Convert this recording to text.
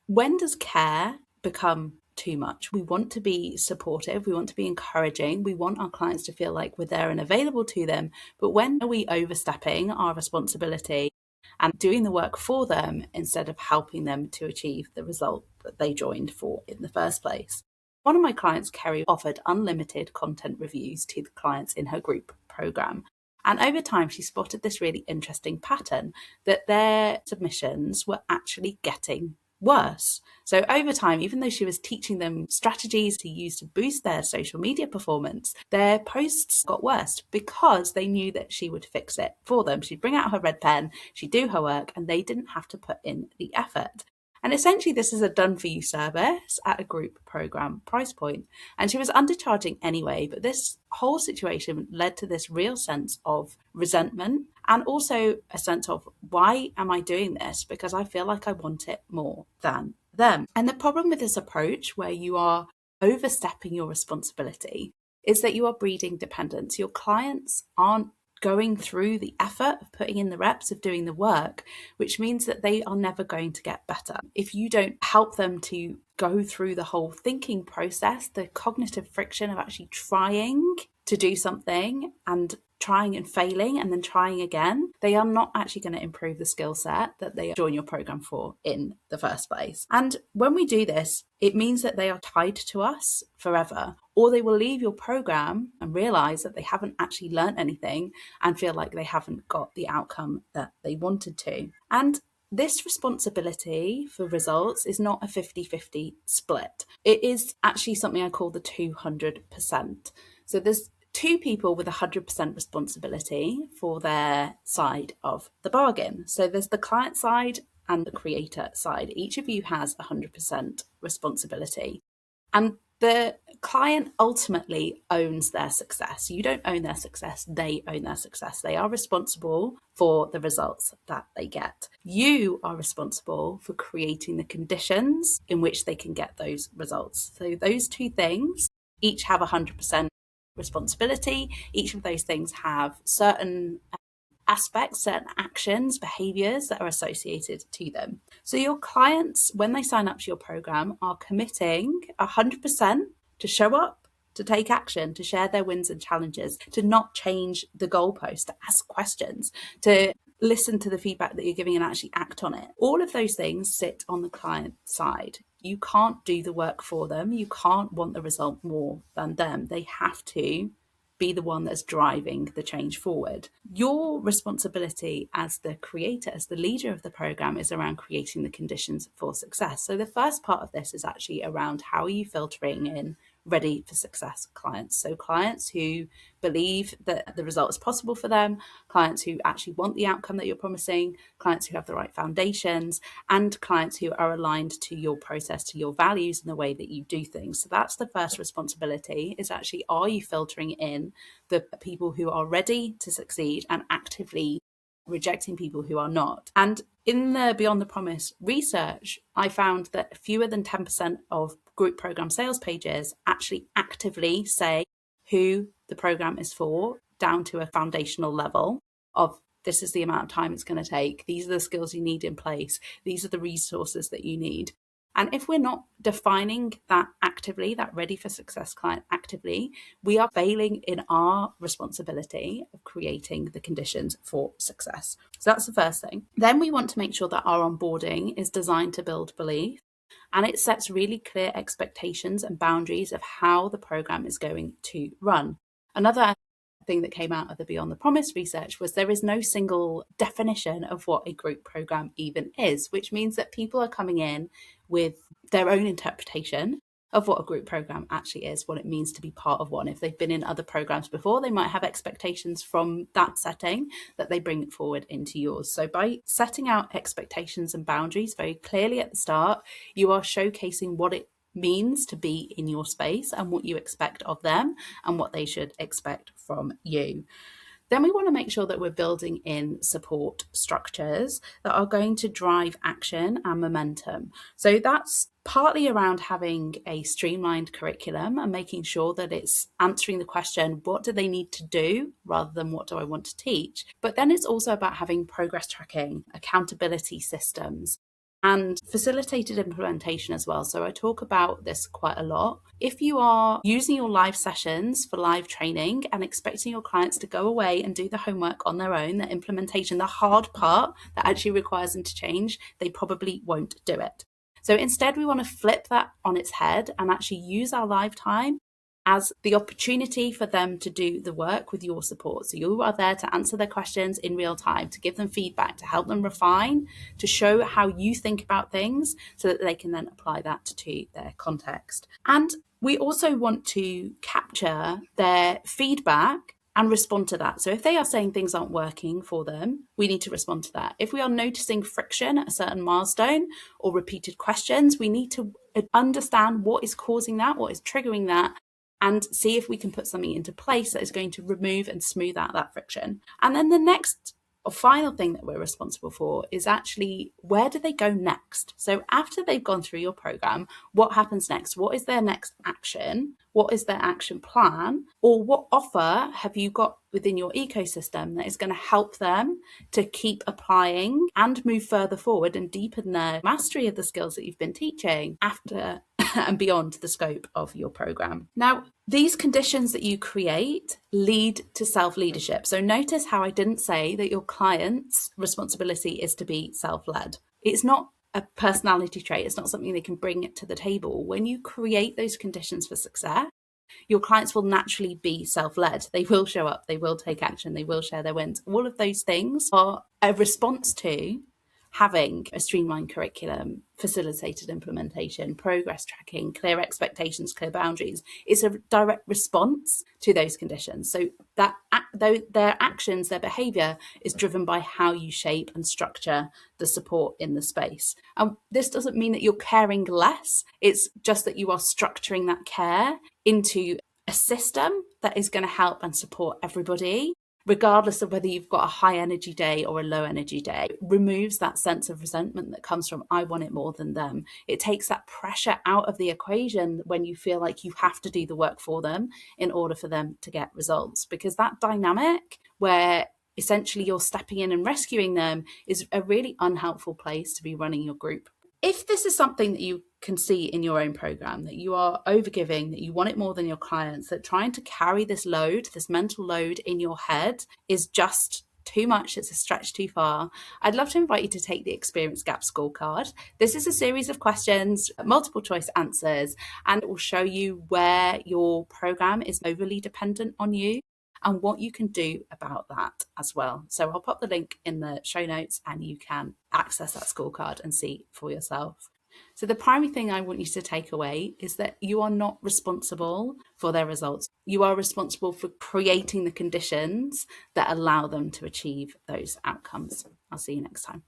when does care become too much? We want to be supportive. We want to be encouraging. We want our clients to feel like we're there and available to them. But when are we overstepping our responsibility and doing the work for them instead of helping them to achieve the result that they joined for in the first place? One of my clients, Kerry, offered unlimited content reviews to the clients in her group program. And over time, she spotted this really interesting pattern that their submissions were actually getting worse. So over time, even though she was teaching them strategies to use to boost their social media performance, their posts got worse because they knew that she would fix it for them. She'd bring out her red pen, she'd do her work, and they didn't have to put in the effort. And essentially, this is a done for you service at a group program price point. And she was undercharging anyway, but this whole situation led to this real sense of resentment and also a sense of, why am I doing this? Because I feel like I want it more than them. And the problem with this approach, where you are overstepping your responsibility, is that you are breeding dependence. Your clients aren't going through the effort of putting in the reps of doing the work, which means that they are never going to get better. If you don't help them to go through the whole thinking process, the cognitive friction of actually trying to do something and trying and failing and then trying again, they are not actually going to improve the skill set that they join your program for in the first place. And when we do this, it means that they are tied to us forever, or they will leave your program and realize that they haven't actually learned anything and feel like they haven't got the outcome that they wanted to. And this responsibility for results is not a 50-50 split. It is actually something I call the 200%. So there's two people with 100% responsibility for their side of the bargain. So there's the client side and the creator side. Each of you has 100% responsibility. And the client ultimately owns their success. You don't own their success, they own their success. They are responsible for the results that they get. You are responsible for creating the conditions in which they can get those results. So those two things each have 100% responsibility. Each of those things have certain aspects, certain actions, behaviors that are associated to them. So your clients, when they sign up to your program, are committing 100% to show up, to take action, to share their wins and challenges, to not change the goalpost, to ask questions, to listen to the feedback that you're giving and actually act on it. All of those things sit on the client side. You can't do the work for them. You can't want the result more than them. They have to be the one that's driving the change forward. Your responsibility as the creator, as the leader of the program, is around creating the conditions for success. So the first part of this is actually around how are you filtering in ready for success clients. So clients who believe that the result is possible for them, clients who actually want the outcome that you're promising, clients who have the right foundations, and clients who are aligned to your process, to your values and the way that you do things. So that's the first responsibility, is actually, are you filtering in the people who are ready to succeed and actively rejecting people who are not? And in the Beyond the Promise research, I found that fewer than 10% of group program sales pages actually actively say who the program is for, down to a foundational level of, this is the amount of time it's going to take, these are the skills you need in place, these are the resources that you need. And if we're not defining that actively, that ready for success client actively, we are failing in our responsibility of creating the conditions for success. So that's the first thing. Then we want to make sure that our onboarding is designed to build belief, and it sets really clear expectations and boundaries of how the program is going to run. Another thing that came out of the Beyond the Promise research was there is no single definition of what a group program even is, which means that people are coming in with their own interpretation of what a group program actually is, what it means to be part of one. If they've been in other programs before, they might have expectations from that setting that they bring forward into yours. So by setting out expectations and boundaries very clearly at the start, you are showcasing what it means to be in your space and what you expect of them and what they should expect from you. Then we want to make sure that we're building in support structures that are going to drive action and momentum. So that's partly around having a streamlined curriculum and making sure that it's answering the question, what do they need to do, rather than what do I want to teach? But then it's also about having progress tracking, accountability systems, and facilitated implementation as well. So I talk about this quite a lot. If you are using your live sessions for live training and expecting your clients to go away and do the homework on their own, the implementation, the hard part that actually requires them to change, they probably won't do it. So instead, we want to flip that on its head and actually use our live time as the opportunity for them to do the work with your support. So you are there to answer their questions in real time, to give them feedback, to help them refine, to show how you think about things so that they can then apply that to their context. And we also want to capture their feedback and respond to that. So if they are saying things aren't working for them, we need to respond to that. If we are noticing friction at a certain milestone or repeated questions, we need to understand what is causing that, what is triggering that, and see if we can put something into place that is going to remove and smooth out that friction. And then the next or final thing that we're responsible for is actually, where do they go next? So after they've gone through your program, what happens next? What is their next action? What is their action plan? Or what offer have you got within your ecosystem that is going to help them to keep applying and move further forward and deepen their mastery of the skills that you've been teaching after and beyond the scope of your program? Now, these conditions that you create lead to self-leadership. So notice how I didn't say that your client's responsibility is to be self-led. It's not a personality trait. It's not something they can bring to the table. When you create those conditions for success, your clients will naturally be self-led. They will show up, they will take action, they will share their wins. All of those things are a response to having a streamlined curriculum, facilitated implementation, progress tracking, clear expectations, clear boundaries. It's a direct response to those conditions. So that their actions, their behavior is driven by how you shape and structure the support in the space. And this doesn't mean that you're caring less. It's just that you are structuring that care into a system that is going to help and support everybody, regardless of whether you've got a high energy day or a low energy day. It removes that sense of resentment that comes from, I want it more than them. It takes that pressure out of the equation when you feel like you have to do the work for them in order for them to get results. Because that dynamic where essentially you're stepping in and rescuing them is a really unhelpful place to be running your group. If this is something that you can see in your own program, that you are overgiving, that you want it more than your clients, that trying to carry this load, this mental load in your head is just too much, it's a stretch too far, I'd love to invite you to take the Experience Gap Scorecard. This is a series of questions, multiple choice answers, and it will show you where your program is overly dependent on you and what you can do about that as well. So I'll pop the link in the show notes and you can access that scorecard and see for yourself. So the primary thing I want you to take away is that you are not responsible for their results. You are responsible for creating the conditions that allow them to achieve those outcomes. I'll see you next time.